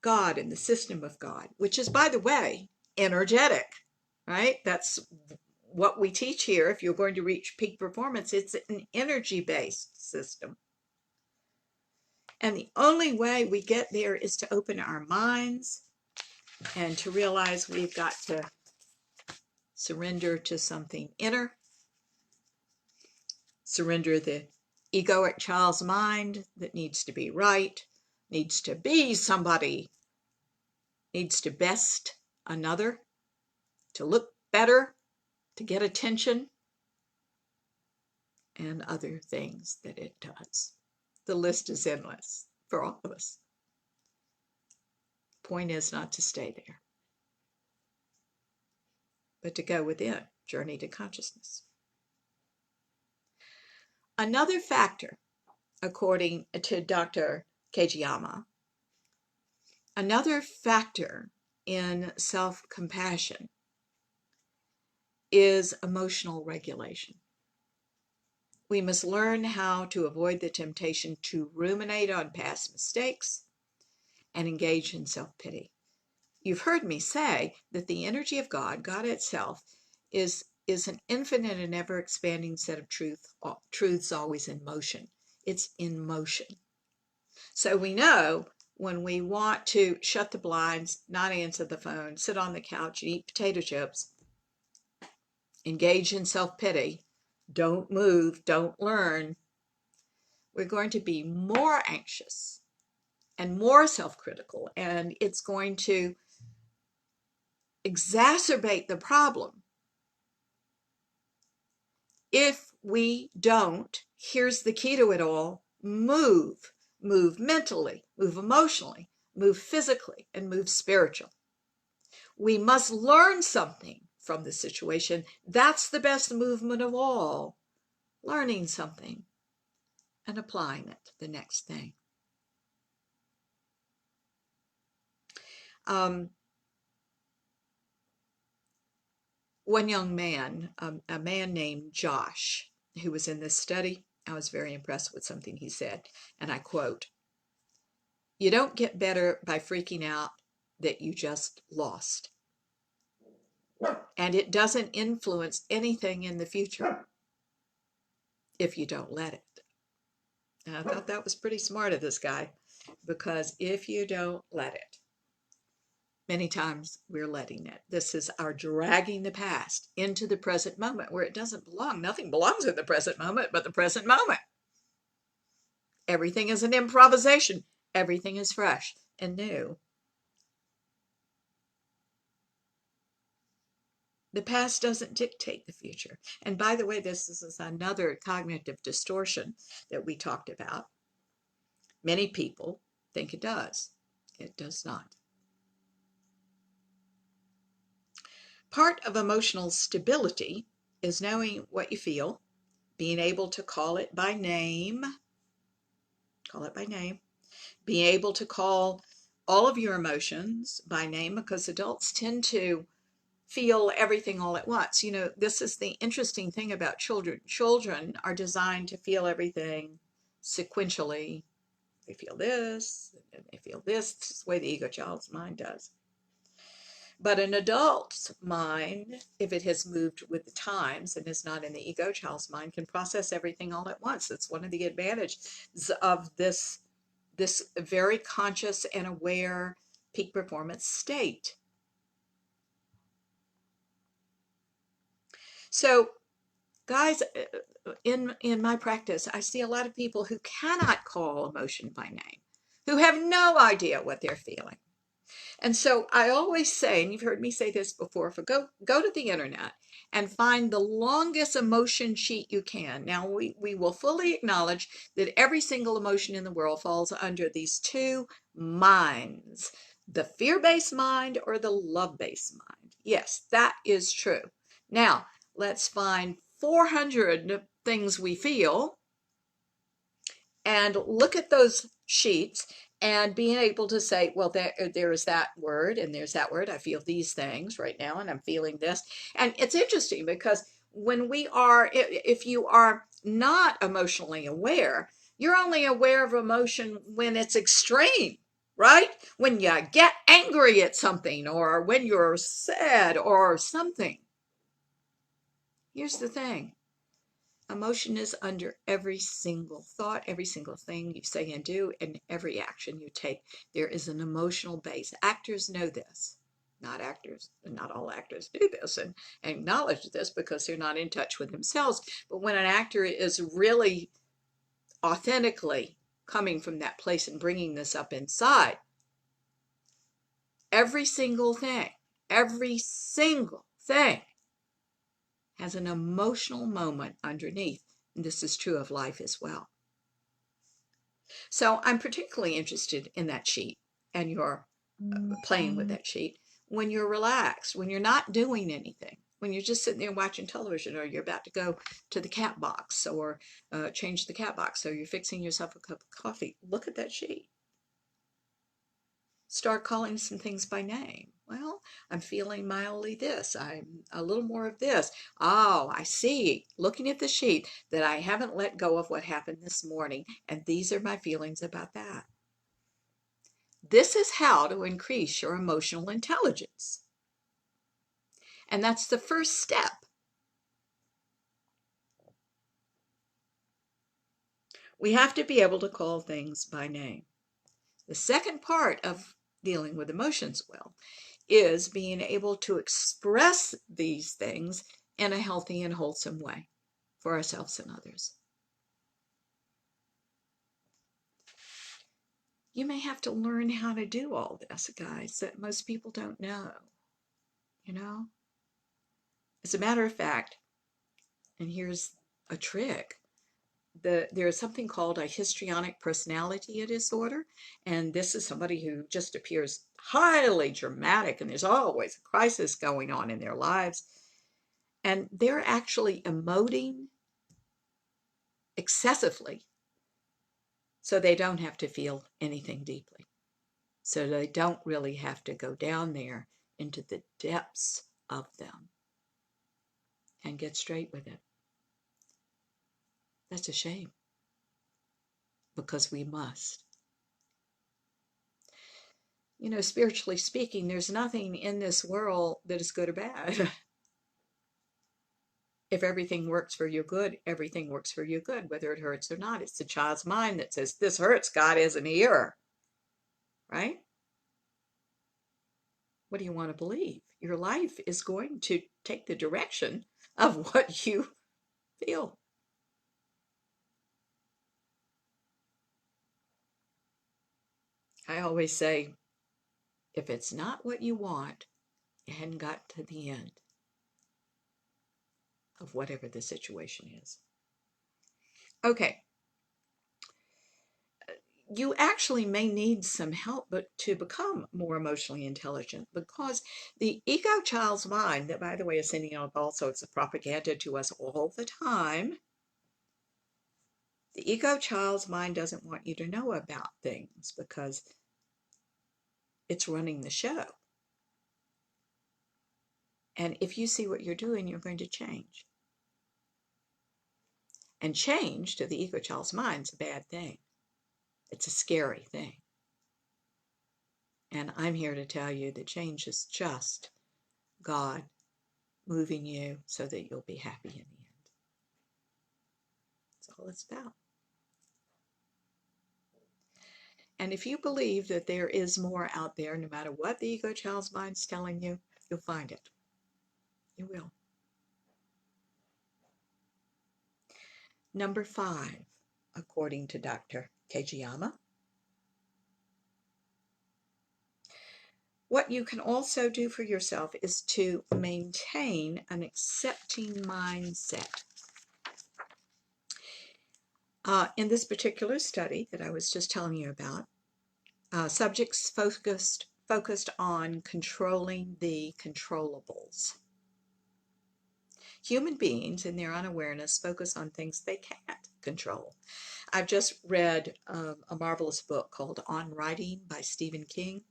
God and the system of God, which is, by the way, energetic, right? That's what we teach here. If you're going to reach peak performance, it's an energy-based system. And the only way we get there is to open our minds and to realize we've got to surrender to something inner, surrender the egoic child's mind that needs to be right, needs to be somebody needs to best another, to look better, to get attention, and other things that it does. The list is endless for all of us. Point is not to stay there, but to go within, journey to consciousness. Another factor, according to Dr. Kejiyama, another factor in self-compassion is emotional regulation. We must learn how to avoid the temptation to ruminate on past mistakes and engage in self-pity. You've heard me say that the energy of God, God itself, is an infinite and ever-expanding set of truths always in motion. It's in motion. So we know when we want to shut the blinds, not answer the phone, sit on the couch and eat potato chips, engage in self-pity, don't move, don't learn, we're going to be more anxious and more self-critical, and it's going to exacerbate the problem if we don't, here's the key to it all, move. Move mentally, move emotionally, move physically, and move spiritual. We must learn something from the situation. That's the best movement of all. Learning something and applying it to the next thing. One young man, a man named Josh, who was in this study, I was very impressed with something he said, and I quote, "You don't get better by freaking out that you just lost. And it doesn't influence anything in the future if you don't let it." And I thought that was pretty smart of this guy, because if you don't let it, many times we're letting it. This is our dragging the past into the present moment where it doesn't belong. Nothing belongs in the present moment but the present moment. Everything is an improvisation. Everything is fresh and new. The past doesn't dictate the future. And by the way, this is another cognitive distortion that we talked about. Many people think it does. It does not. Part of emotional stability is knowing what you feel, being able to call it by name, being able to call all of your emotions by name, because adults tend to feel everything all at once. You know, this is the interesting thing about children. Children are designed to feel everything sequentially. They feel this, and they feel this. This is the way the ego child's mind does. But an adult's mind, if it has moved with the times and is not in the ego child's mind, can process everything all at once. That's one of the advantages of this very conscious and aware peak performance state. So, guys, in my practice, I see a lot of people who cannot call emotion by name, who have no idea what they're feeling. And so I always say, and you've heard me say this before, go to the internet and find the longest emotion sheet you can. Now, we will fully acknowledge that every single emotion in the world falls under these two minds, the fear-based mind or the love-based mind. Yes, that is true. Now, let's find 400 things we feel and look at those sheets and being able to say, well, there is that word and there's that word. I feel these things right now and I'm feeling this. And it's interesting because when we are, if you are not emotionally aware, you're only aware of emotion when it's extreme, right? When you get angry at something or when you're sad or something. Here's the thing. Emotion is under every single thought, every single thing you say and do, and every action you take. There is an emotional base. Actors know this. Not actors, and not all actors do this and acknowledge this because they're not in touch with themselves. But when an actor is really authentically coming from that place and bringing this up inside, Every single thing has an emotional moment underneath. And this is true of life as well. So I'm particularly interested in that sheet and your playing with that sheet when you're relaxed, when you're not doing anything, when you're just sitting there watching television, or you're about to go to the cat box, or change the cat box, so you're fixing yourself a cup of coffee. Look at that sheet. Start calling some things by name. Well, I'm feeling mildly this. I'm a little more of this. Oh, I see, looking at the sheet, that I haven't let go of what happened this morning, and these are my feelings about that. This is how to increase your emotional intelligence. And that's the first step. We have to be able to call things by name. The second part of dealing with emotions well is being able to express these things in a healthy and wholesome way for ourselves and others. You may have to learn how to do all this, guys, that most people don't know. You know? As a matter of fact, and here's a trick, there is something called a histrionic personality disorder, and this is somebody who just appears highly dramatic, and there's always a crisis going on in their lives, and they're actually emoting excessively so they don't have to feel anything deeply, so they don't really have to go down there into the depths of them and get straight with it. That's a shame, because we must. You know, spiritually speaking, there's nothing in this world that is good or bad. If everything works for your good, everything works for your good, whether it hurts or not. It's the child's mind that says, this hurts, God isn't here. Right? What do you want to believe? Your life is going to take the direction of what you feel. I always say, if it's not what you want, you hadn't got to the end of whatever the situation is. Okay. You actually may need some help to become more emotionally intelligent, because the ego child's mind, that by the way is sending out all sorts of propaganda to us all the time, the ego child's mind doesn't want you to know about things because it's running the show. And if you see what you're doing, you're going to change. And change to the ego child's mind is a bad thing. It's a scary thing. And I'm here to tell you that change is just God moving you so that you'll be happy in the end. That's all it's about. And if you believe that there is more out there, no matter what the ego child's mind's telling you, you'll find it. You will. Number 5, according to Dr. Kejiyama, what you can also do for yourself is to maintain an accepting mindset. In this particular study that I was just telling you about, subjects focused on controlling the controllables. Human beings, in their unawareness, focus on things they can't control. I've just read a marvelous book called On Writing by Stephen King.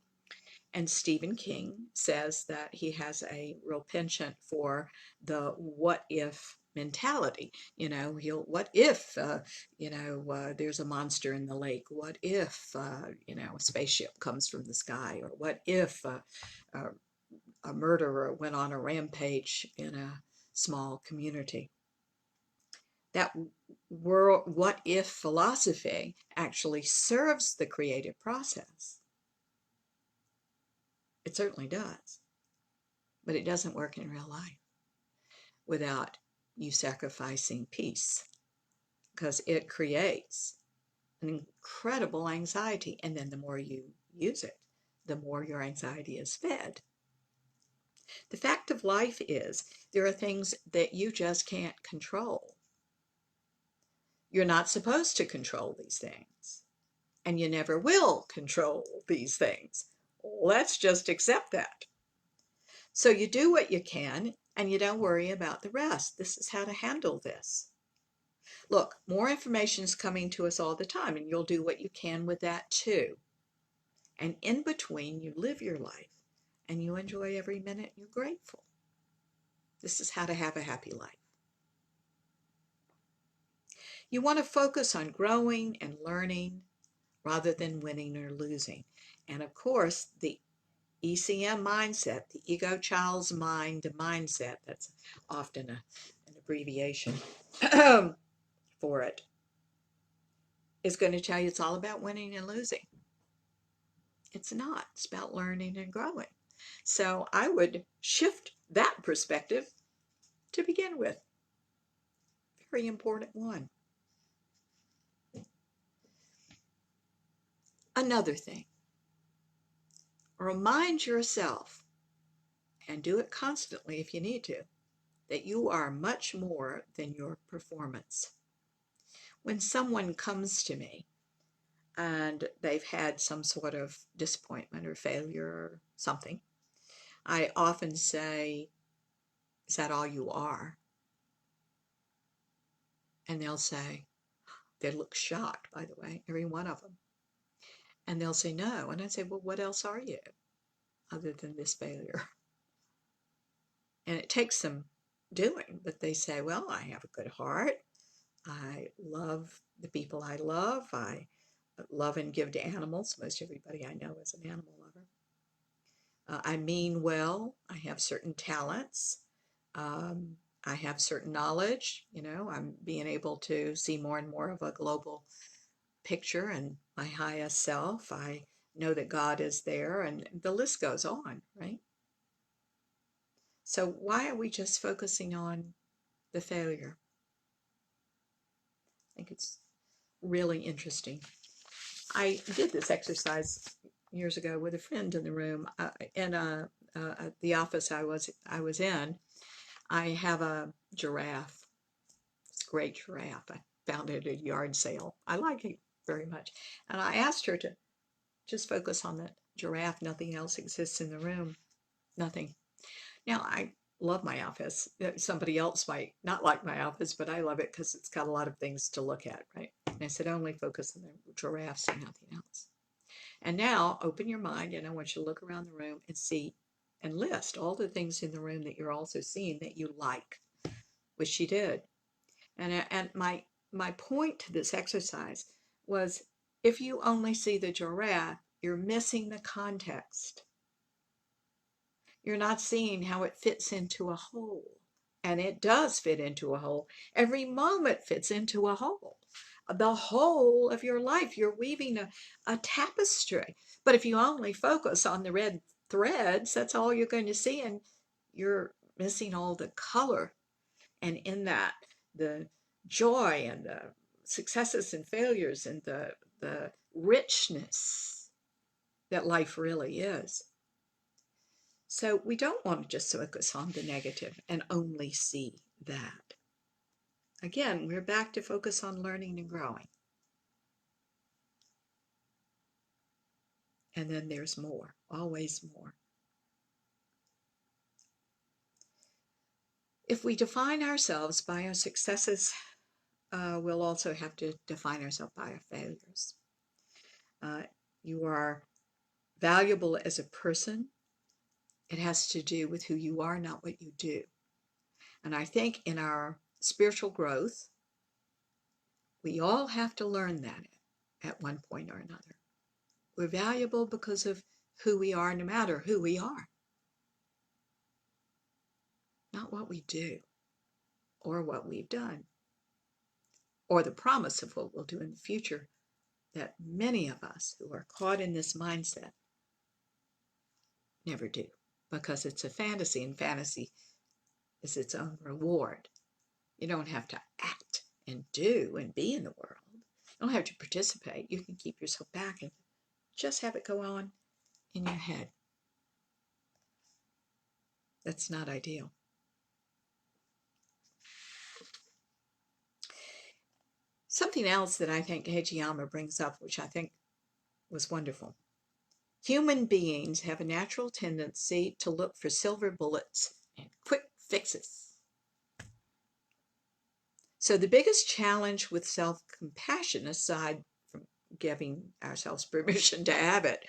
And Stephen King says that he has a real penchant for the what if mentality. You know, what if, there's a monster in the lake? What if, a spaceship comes from the sky? Or what if a murderer went on a rampage in a small community? That what if philosophy actually serves the creative process. It certainly does. But it doesn't work in real life without you sacrificing peace, because it creates an incredible anxiety. And then the more you use it, the more your anxiety is fed. The fact of life is there are things that you just can't control. You're not supposed to control these things, and you never will control these things. Let's just accept that. So you do what you can, and you don't worry about the rest. This is how to handle this. Look, more information is coming to us all the time, and you'll do what you can with that too. And in between, you live your life, and you enjoy every minute. You're grateful. This is how to have a happy life. You want to focus on growing and learning rather than winning or losing. And of course, the ECM mindset, the ego child's mind mindset, that's often an abbreviation for it, is going to tell you it's all about winning and losing. It's not. It's about learning and growing. So I would shift that perspective to begin with. Very important one. Another thing, remind yourself, and do it constantly if you need to, that you are much more than your performance. When someone comes to me and they've had some sort of disappointment or failure or something, I often say, "Is that all you are?" And they'll say, they look shocked, by the way, every one of them. And they'll say, "No." And I say, "Well, what else are you other than this failure?" And it takes some doing, but they say, "Well, I have a good heart. I love the people I love. I love and give to animals." Most everybody I know is an animal lover. I mean well. I have certain talents. I have certain knowledge. I'm being able to see more and more of a global picture and my highest self. I know that God is there, and the list goes on, right? So why are we just focusing on the failure? I think it's really interesting. I did this exercise years ago with a friend in the room. In the office I was in, I have a giraffe. It's a great giraffe. I found it at a yard sale. I like it very much. And I asked her to just focus on the giraffe. Nothing else exists in the room. Nothing. Now, I love my office. Somebody else might not like my office, but I love it because it's got a lot of things to look at, right? And I said, only focus on the giraffes and nothing else. And now open your mind, and I want you to look around the room and see and list all the things in the room that you're also seeing that you like, which she did. And my point to this exercise was, if you only see the giraffe, you're missing the context. You're not seeing how it fits into a whole. And it does fit into a whole. Every moment fits into a whole. The whole of your life, you're weaving a tapestry. But if you only focus on the red threads, that's all you're going to see, and you're missing all the color. And in that, the joy and the successes and failures and the richness that life really is. So we don't want to just focus on the negative and only see that. Again, we're back to focus on learning and growing. And then there's more, always more. If we define ourselves by our successes, we'll also have to define ourselves by our failures. You are valuable as a person. It has to do with who you are, not what you do. And I think in our spiritual growth, we all have to learn that at one point or another. We're valuable because of who we are, no matter who we are. Not what we do or what we've done or the promise of what we'll do in the future, that many of us who are caught in this mindset never do, because it's a fantasy, and fantasy is its own reward. You don't have to act and do and be in the world. You don't have to participate. You can keep yourself back and just have it go on in your head. That's not ideal. Something else that I think Hejiyama brings up, which I think was wonderful. Human beings have a natural tendency to look for silver bullets and quick fixes. So the biggest challenge with self-compassion, aside from giving ourselves permission to have it,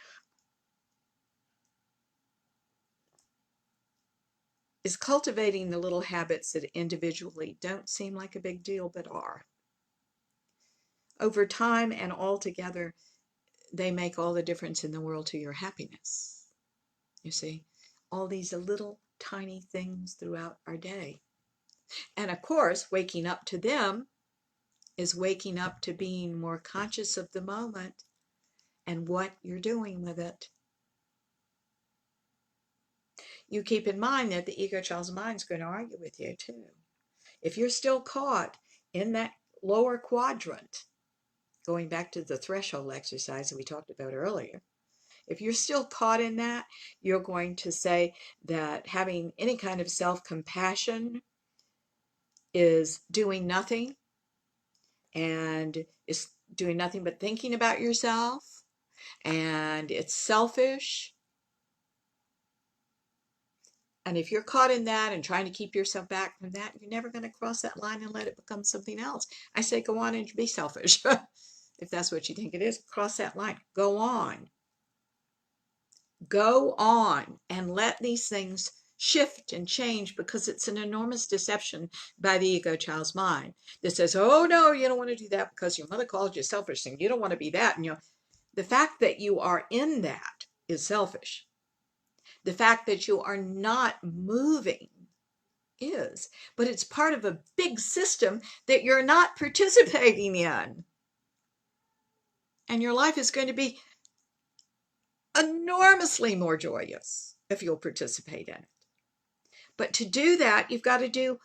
is cultivating the little habits that individually don't seem like a big deal but are. Over time and altogether, they make all the difference in the world to your happiness. You see, all these little tiny things throughout our day. And of course, waking up to them is waking up to being more conscious of the moment and what you're doing with it. You keep in mind that the ego child's mind is going to argue with you too. If you're still caught in that lower quadrant, going back to the threshold exercise that we talked about earlier, if you're still caught in that, you're going to say that having any kind of self-compassion is doing nothing, and is doing nothing but thinking about yourself, and it's selfish. And if you're caught in that and trying to keep yourself back from that, you're never going to cross that line and let it become something else. I say go on and be selfish. If that's what you think it is, cross that line. Go on. Go on and let these things shift and change, because it's an enormous deception by the ego child's mind that says, oh no, you don't want to do that because your mother called you selfish and you don't want to be that. And the fact that you are in that is selfish. The fact that you are not moving is, but it's part of a big system that you're not participating in. And your life is going to be enormously more joyous if you'll participate in it. But to do that, you've got to do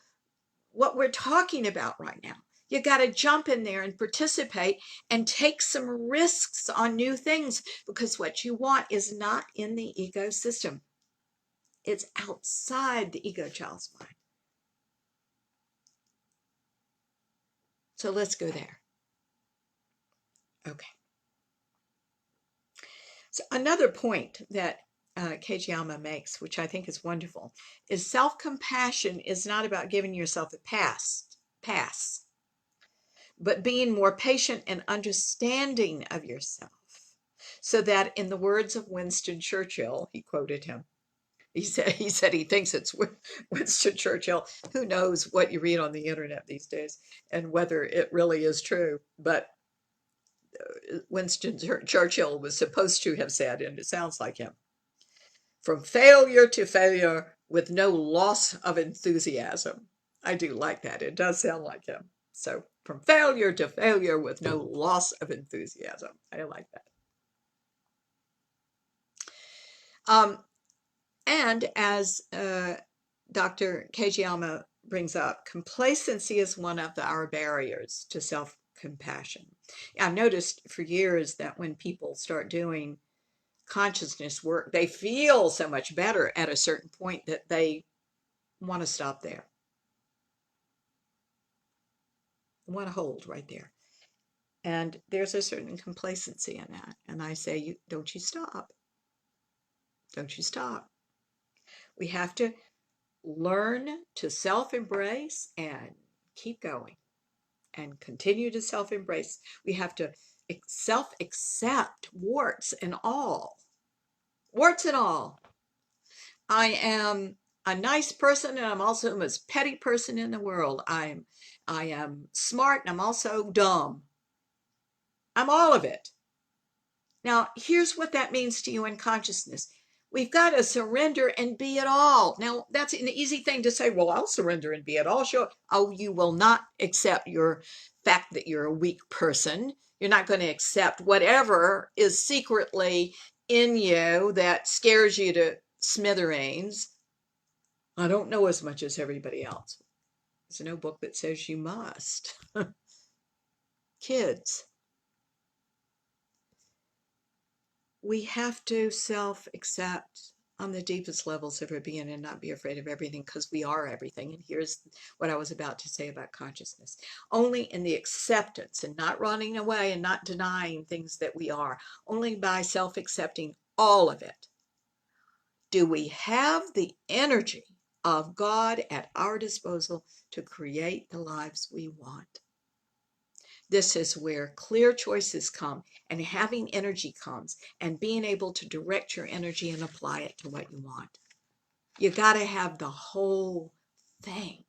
what we're talking about right now. You got to jump in there and participate and take some risks on new things, because what you want is not in the ego system. It's outside the ego child's mind. So let's go there. Okay. So another point that Kejiyama makes, which I think is wonderful, is self-compassion is not about giving yourself a pass, but being more patient and understanding of yourself. So that, in the words of Winston Churchill, he quoted him. He said he thinks it's Winston Churchill. Who knows what you read on the internet these days and whether it really is true. But Winston Churchill was supposed to have said, and it sounds like him, from failure to failure with no loss of enthusiasm. I do like that. It does sound like him. So from failure to failure with no loss of enthusiasm. I like that. And as Dr. Kejiyama brings up, complacency is one of our barriers to self-compassion. I've noticed for years that when people start doing consciousness work, they feel so much better at a certain point that they want to stop there. Want to hold right there. And there's a certain complacency in that. And I say, don't you stop. Don't you stop. We have to learn to self-embrace and keep going and continue to self-embrace. We have to self-accept, warts and all. Warts and all. I am a nice person, and I'm also the most petty person in the world. I am smart, and I'm also dumb. I'm all of it. Now, here's what that means to you in consciousness. We've got to surrender and be it all. Now, that's an easy thing to say. Well, I'll surrender and be it all. Sure. Oh, you will not accept your fact that you're a weak person. You're not going to accept whatever is secretly in you that scares you to smithereens. I don't know as much as everybody else. There's no book that says you must. Kids, we have to self-accept on the deepest levels of our being and not be afraid of everything, because we are everything. And here's what I was about to say about consciousness. Only in the acceptance and not running away and not denying things that we are, only by self-accepting all of it, do we have the energy of God at our disposal to create the lives we want. This is where clear choices come, and having energy comes, and being able to direct your energy and apply it to what you want. You got to have the whole thing.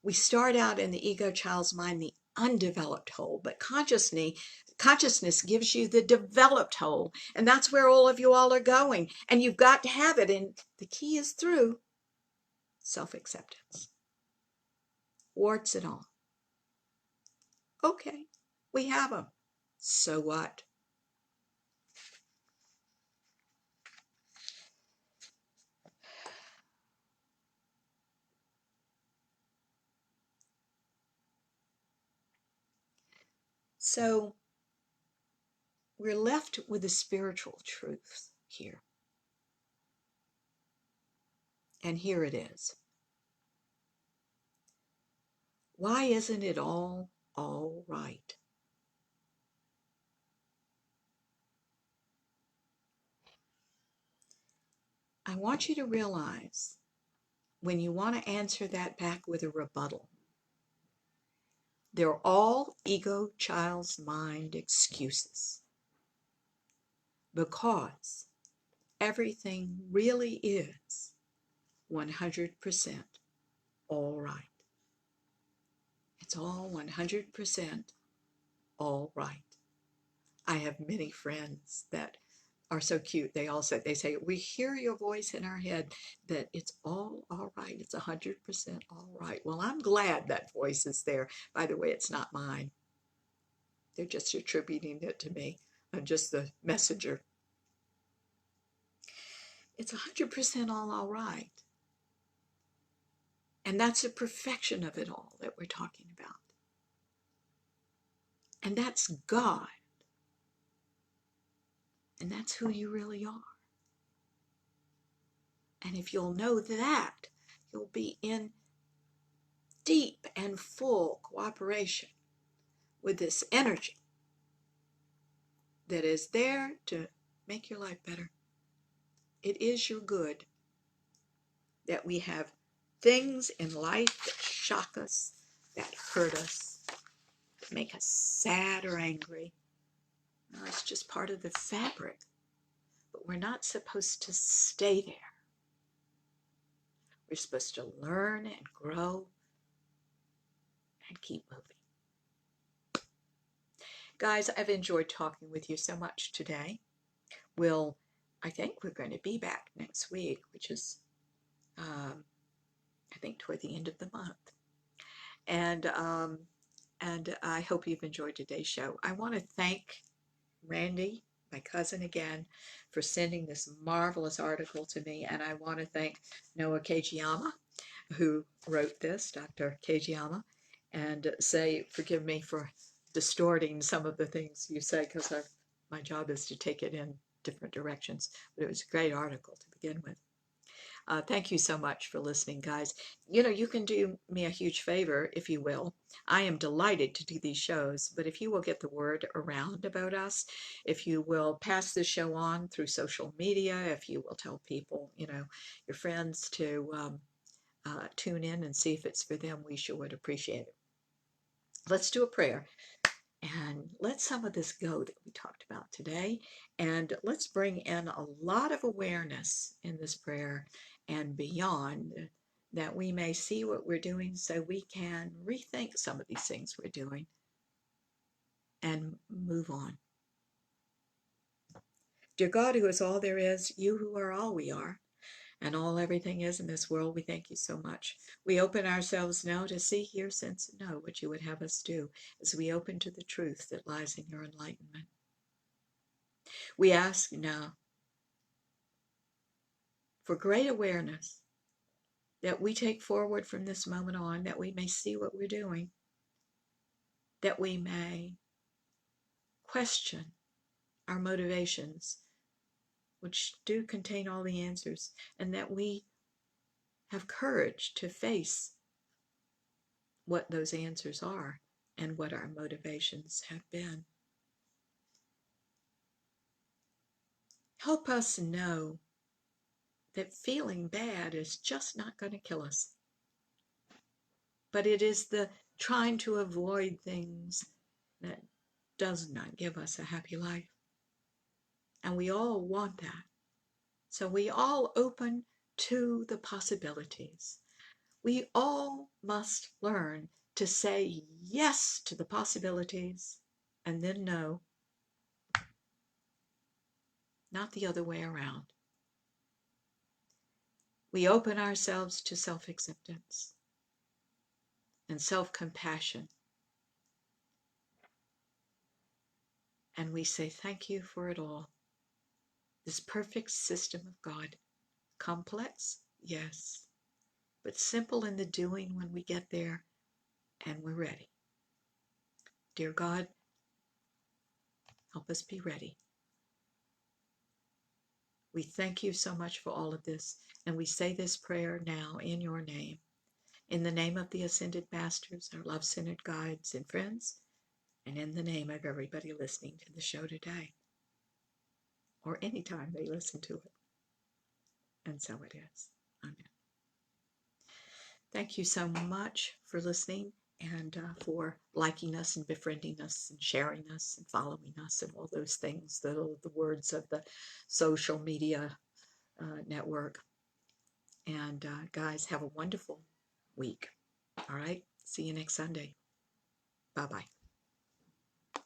We start out in the ego child's mind, the undeveloped whole, but consciousness gives you the developed whole, and that's where all of you all are going, and you've got to have it, and the key is through self-acceptance, warts and all. Okay, we have them. So what? So we're left with a spiritual truth here. And here it is. Why isn't it all right? I want you to realize, when you want to answer that back with a rebuttal, they're all ego child's mind excuses. Because everything really is 100% all right. It's all 100% all right. I have many friends that are so cute. They say, we hear your voice in our head that it's all right. It's 100% all right. Well, I'm glad that voice is there. By the way, it's not mine. They're just attributing it to me. I'm just the messenger. It's 100% all right. And that's the perfection of it all that we're talking about. And that's God. And that's who you really are. And if you'll know that, you'll be in deep and full cooperation with this energy that is there to make your life better. It is your good that we have things in life that shock us, that hurt us, that make us sad or angry. No, it's just part of the fabric. But we're not supposed to stay there. We're supposed to learn and grow and keep moving. Guys, I've enjoyed talking with you so much today. I think we're going to be back next week, which is, I think, toward the end of the month. And I hope you've enjoyed today's show. I want to thank Randy, my cousin, again, for sending this marvelous article to me. And I want to thank Noah Kageyama, who wrote this, Dr. Kageyama, and say, forgive me for distorting some of the things you say, because my job is to take it in different directions. But it was a great article to begin with. Thank you so much for listening, guys. You can do me a huge favor, if you will. I am delighted to do these shows, but if you will get the word around about us, if you will pass this show on through social media, if you will tell people, your friends to tune in and see if it's for them, we sure would appreciate it. Let's do a prayer. And let some of this go that we talked about today. And let's bring in a lot of awareness in this prayer and beyond, that we may see what we're doing so we can rethink some of these things we're doing and move on. Dear God, who is all there is, you who are all we are, and all everything is in this world, we thank you so much. We open ourselves now to see, hear, sense, and know what you would have us do as we open to the truth that lies in your enlightenment. We ask now for great awareness that we take forward from this moment on, that we may see what we're doing, that we may question our motivations, which do contain all the answers, and that we have courage to face what those answers are and what our motivations have been. Help us know that feeling bad is just not going to kill us, but it is the trying to avoid things that does not give us a happy life. And we all want that. So we all open to the possibilities. We all must learn to say yes to the possibilities and then no, not the other way around. We open ourselves to self-acceptance and self-compassion. And we say thank you for it all. This perfect system of God. Complex? Yes. But simple in the doing when we get there and we're ready. Dear God, help us be ready. We thank you so much for all of this, and we say this prayer now in your name. In the name of the Ascended Masters, our love-centered guides and friends, and in the name of everybody listening to the show today, or anytime they listen to it. And so it is. Amen. Thank you so much for listening and for liking us and befriending us and sharing us and following us and all those things, the words of the social media network. And guys, have a wonderful week. All right. See you next Sunday. Bye-bye.